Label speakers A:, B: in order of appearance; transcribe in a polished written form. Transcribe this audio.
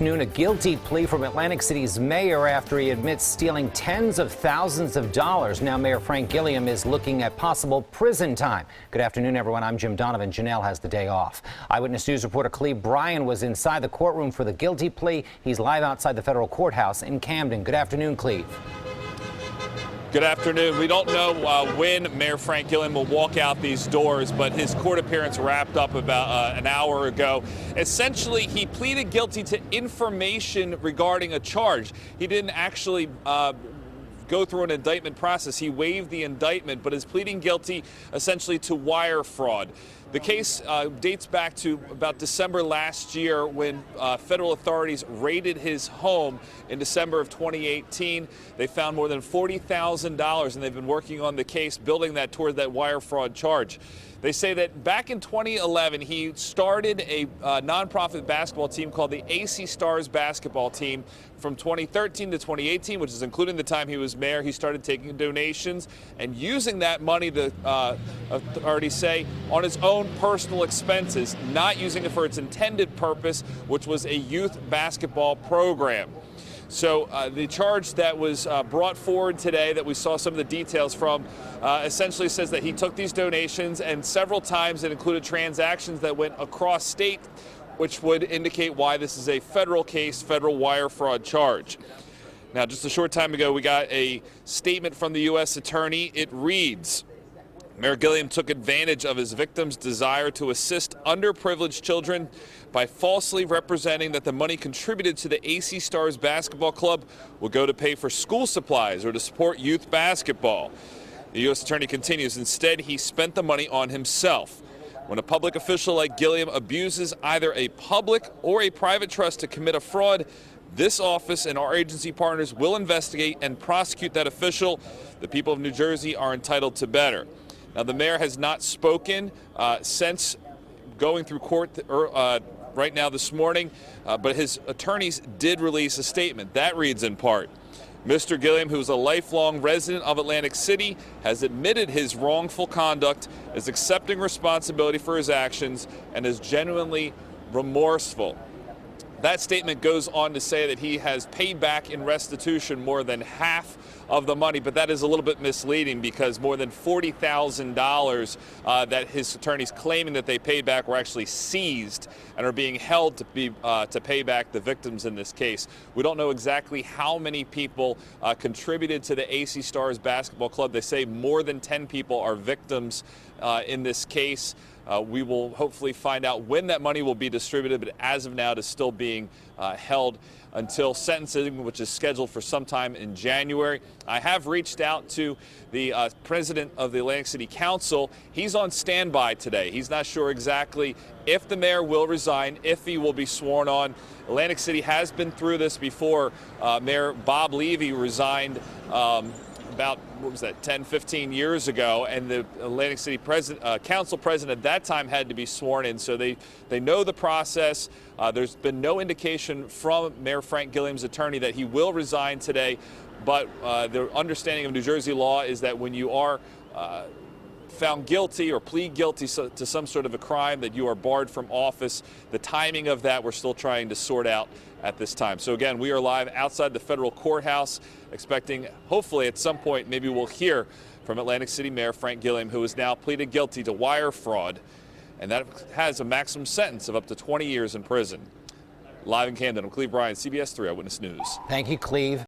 A: noon, a guilty plea from Atlantic City's mayor after he admits stealing tens of thousands of dollars. Now Mayor Frank Gilliam is looking at possible prison time. Good afternoon, everyone. I'm Jim Donovan. Janelle has the day off. Eyewitness News reporter Cleve Bryan was inside the courtroom for the guilty plea. He's live outside the federal courthouse in Camden. Good afternoon, Cleve.
B: Good afternoon. We don't know when Mayor Frank Gilliam will walk out these doors, but his court appearance wrapped up about an hour ago. Essentially, he pleaded guilty to information regarding a charge. He didn't actually go through an indictment process. He waived the indictment, but is pleading guilty essentially to wire fraud. The case dates back to about December last year when federal authorities raided his home in December of 2018. They found more than $40,000, and they've been working on the case, building that toward that wire fraud charge. They say that back in 2011, he started a nonprofit basketball team called the AC Stars basketball team. From 2013 to 2018, which is including the time he was mayor, he started taking donations and using that money, the authorities say, on his own personal expenses, not using it for its intended purpose, which was a youth basketball program. So the charge that was brought forward today, that we saw some of the details from, essentially says that he took these donations, and several times it included transactions that went across state, which would indicate why this is a federal case, federal wire fraud charge. Now, just a short time ago, we got a statement from the U.S. Attorney. It reads, Mayor Gilliam took advantage of his victim's desire to assist underprivileged children by falsely representing that the money contributed to the AC Stars basketball club will go to pay for school supplies or to support youth basketball. The U.S. Attorney continues, instead, he spent the money on himself. When a public official like Gilliam abuses either a public or a private trust to commit a fraud, this office and our agency partners will investigate and prosecute that official. The people of New Jersey are entitled to better. Now, the mayor has not spoken since going through court right now this morning, but his attorneys did release a statement. That reads in part, Mr. Gilliam, who is a lifelong resident of Atlantic City, has admitted his wrongful conduct, is accepting responsibility for his actions, and is genuinely remorseful. That statement goes on to say that he has paid back in restitution more than half of the money, but that is a little bit misleading because more than $40,000 that his attorneys claiming that they paid back were actually seized and are being held to pay back the victims in this case. We don't know exactly how many people contributed to the AC Stars basketball club. They say more than 10 people are victims in this case. We will hopefully find out when that money will be distributed, but as of now, it is still being held until sentencing, which is scheduled for sometime in January. I have reached out to the president of the Atlantic City Council. He's on standby today. He's not sure exactly if the mayor will resign, if he will be sworn on. Atlantic City has been through this before. Mayor Bob Levy resigned about, 10, 15 years ago, and the Atlantic City council president at that time had to be sworn in, so they know the process. There's been no indication from Mayor Frank Gilliam's attorney that he will resign today, but the understanding of New Jersey law is that when you are found guilty or plead guilty to some sort of a crime, that you are barred from office. The timing of that we're still trying to sort out at this time. So again, we are live outside the federal courthouse, expecting hopefully at some point maybe we'll hear from Atlantic City Mayor Frank Gilliam, who has now pleaded guilty to wire fraud, and that has a maximum sentence of up to 20 years in prison. Live in Camden, I'm Cleve Bryan, CBS 3 Eyewitness News.
A: Thank you, Cleve.